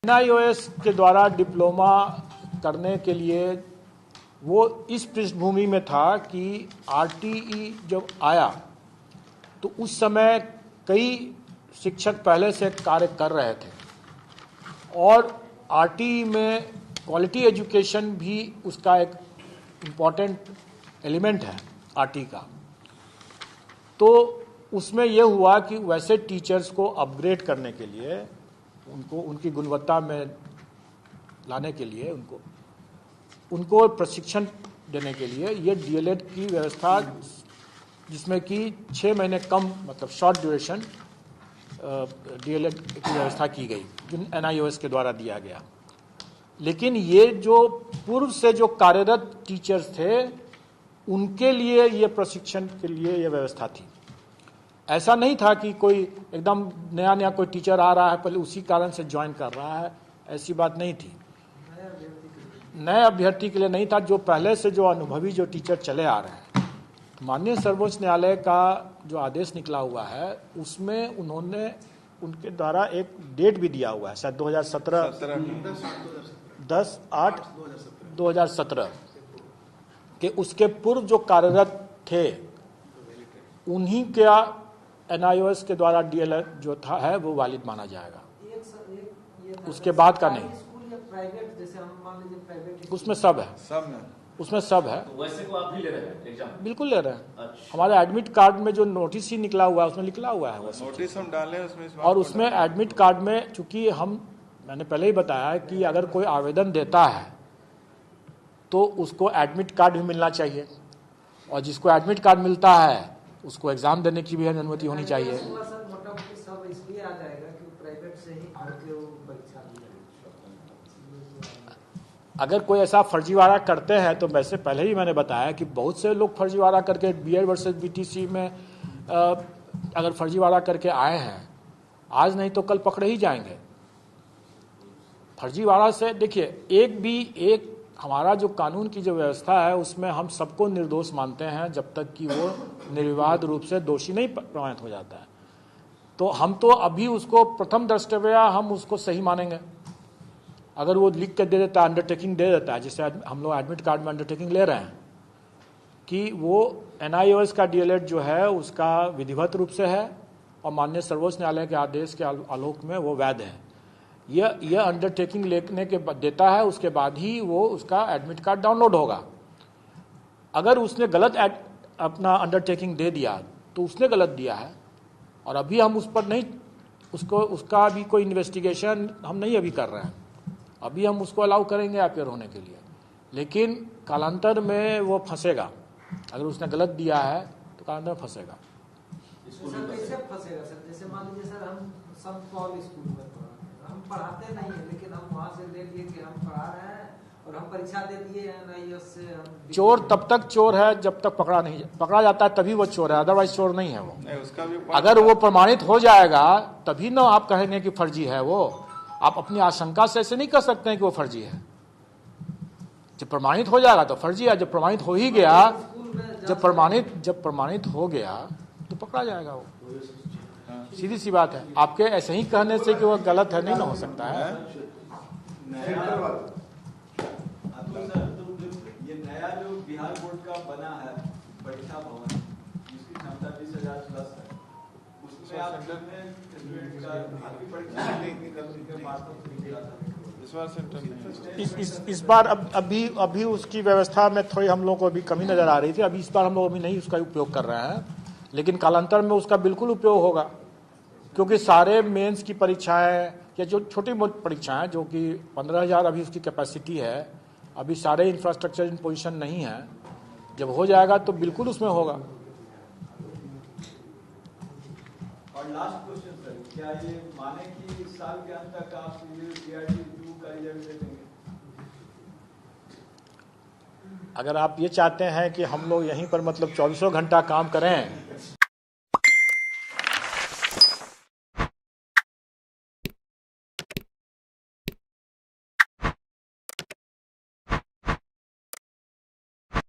NIOS के द्वारा diploma करने के लिए वो इस पृष्ठभूमि में था कि RTE जब आया तो उस समय कई शिक्षक पहले से कार्य कर रहे थे और RTE में क्वालिटी एजुकेशन भी उसका एक इम्पॉर्टेंट एलिमेंट है RTE का। तो उसमें यह हुआ कि वैसे टीचर्स को अपग्रेड करने के लिए, उनको उनकी गुणवत्ता में लाने के लिए, उनको प्रशिक्षण देने के लिए ये DLED की व्यवस्था, जिसमें कि 6 महीने कम मतलब शॉर्ट ड्यूरेशन DLED की व्यवस्था की गई, जो NIOS के द्वारा दिया गया। लेकिन ये जो पूर्व से जो कार्यरत टीचर्स थे उनके लिए ये प्रशिक्षण के लिए ये व्यवस्था थी। ऐसा नहीं था कि कोई एकदम नया कोई टीचर आ रहा है पहले उसी कारण से ज्वाइन कर रहा है, ऐसी बात नहीं थी। नए अभ्यर्थी के लिए नहीं था, जो पहले से जो अनुभवी जो टीचर चले आ रहे हैं। माननीय सर्वोच्च न्यायालय का जो आदेश निकला हुआ है उसमें उन्होंने उनके द्वारा एक डेट भी दिया हुआ है, शायद 10/8/2017 के उसके पूर्व जो कार्यरत थे उन्हीं का NIOS के द्वारा DLED जो था है वो वैलिड माना जाएगा, उसके बाद का नहीं। उसमें सब है, उसमें सब है। तो वैसे को आप भी ले रहे हैं एग्जाम? बिल्कुल ले रहे हैं। अच्छा। हमारे एडमिट कार्ड में जो नोटिस ही निकला हुआ है उसमें लिखा हुआ है वो नोटिस हम डाले उसमें, और उसमें एडमिट कार्ड में, चूंकि मैंने पहले ही बताया कि अगर कोई आवेदन देता है तो उसको एडमिट कार्ड भी मिलना चाहिए और जिसको एडमिट कार्ड मिलता है उसको एग्जाम देने की भी अनुमति होनी चाहिए। अगर कोई ऐसा फर्जीवाड़ा करते हैं तो वैसे पहले ही मैंने बताया कि बहुत से लोग फर्जीवाड़ा करके BED वर्सेस BTC में अगर फर्जीवाड़ा करके आए हैं, आज नहीं तो कल पकड़े ही जाएंगे। फर्जीवाड़ा से देखिए, एक हमारा जो कानून की जो व्यवस्था है उसमें हम सबको निर्दोष मानते हैं जब तक कि वो निर्विवाद रूप से दोषी नहीं प्रमाणित हो जाता है। तो हम तो अभी उसको प्रथम दृष्टया हम उसको सही मानेंगे। अगर वो लिख के दे देता है, अंडरटेकिंग दे देता है, जैसे हम लोग एडमिट कार्ड में अंडरटेकिंग ले रहे हैं कि वो NIOS का DLED जो है उसका विधिवत रूप से है और माननीय सर्वोच्च न्यायालय के आदेश के आलोक में वो वैध है, यह अंडरटेकिंग लेने के देता है, उसके बाद ही वो उसका एडमिट कार्ड डाउनलोड होगा। अगर उसने गलत अपना अंडरटेकिंग दे दिया तो उसने गलत दिया है और अभी हम उस पर नहीं, उसका भी कोई इन्वेस्टिगेशन हम नहीं अभी कर रहे हैं। अभी हम उसको अलाउ करेंगे अपेयर होने के लिए, लेकिन कालांतर में वो फंसेगा। अगर उसने गलत दिया है तो कालांतर में फंसेगा। कैसे फंसेगा सर? जैसे मान लीजिए सर, हम सब स्कूल में हम पढ़ाते नहीं है, लेकिन हम वहाँ से ले लिए कि हम पढ़ा रहे हैं और हम परीक्षा दे दिए NIOS से। चोर तब तक चोर है जब तक पकड़ा जाता है तभी वो चोर है, अदरवाइज चोर नहीं है वो। नहीं, उसका भी अगर वो प्रमाणित हो जाएगा तभी ना आप कहेंगे कि फर्जी है वो। आप अपनी आशंका से ऐसे नहीं कर सकते हैं कि वो फर्जी है। जब प्रमाणित हो जाएगा तो फर्जी है, जब प्रमाणित हो ही गया, जब प्रमाणित हो गया तो पकड़ा जाएगा वो। सीधी सी बात है। आपके ऐसे ही कहने से कि वो गलत है नहीं ना हो सकता है। ये नया जो बिहार बोर्ड का बना है परीक्षा भवन, जिसकी क्षमता 20,000 प्लस है, उसमें आप इस बार अभी उसकी व्यवस्था में थोड़ी हम लोगों को अभी कमी नजर आ रही थी। अभी इस बार हम लोग अभी नहीं उसका उपयोग कर रहे हैं, लेकिन कालांतर में उसका बिल्कुल उपयोग होगा, क्योंकि सारे मेंस की परीक्षाएं या जो छोटी मोटी परीक्षाएं जो कि 15,000 अभी उसकी कैपेसिटी है, अभी सारे इंफ्रास्ट्रक्चर इन पोजीशन नहीं है। जब हो जाएगा तो बिल्कुल उसमें होगा। और लास्ट क्वेश्चन सर, क्या ये माने कि इस साल के अंत तक आप CRT-2 का रिजल्ट दे देंगे? अगर आप ये चाहते हैं कि हम लोग यहीं पर मतलब 24 घंटा काम करें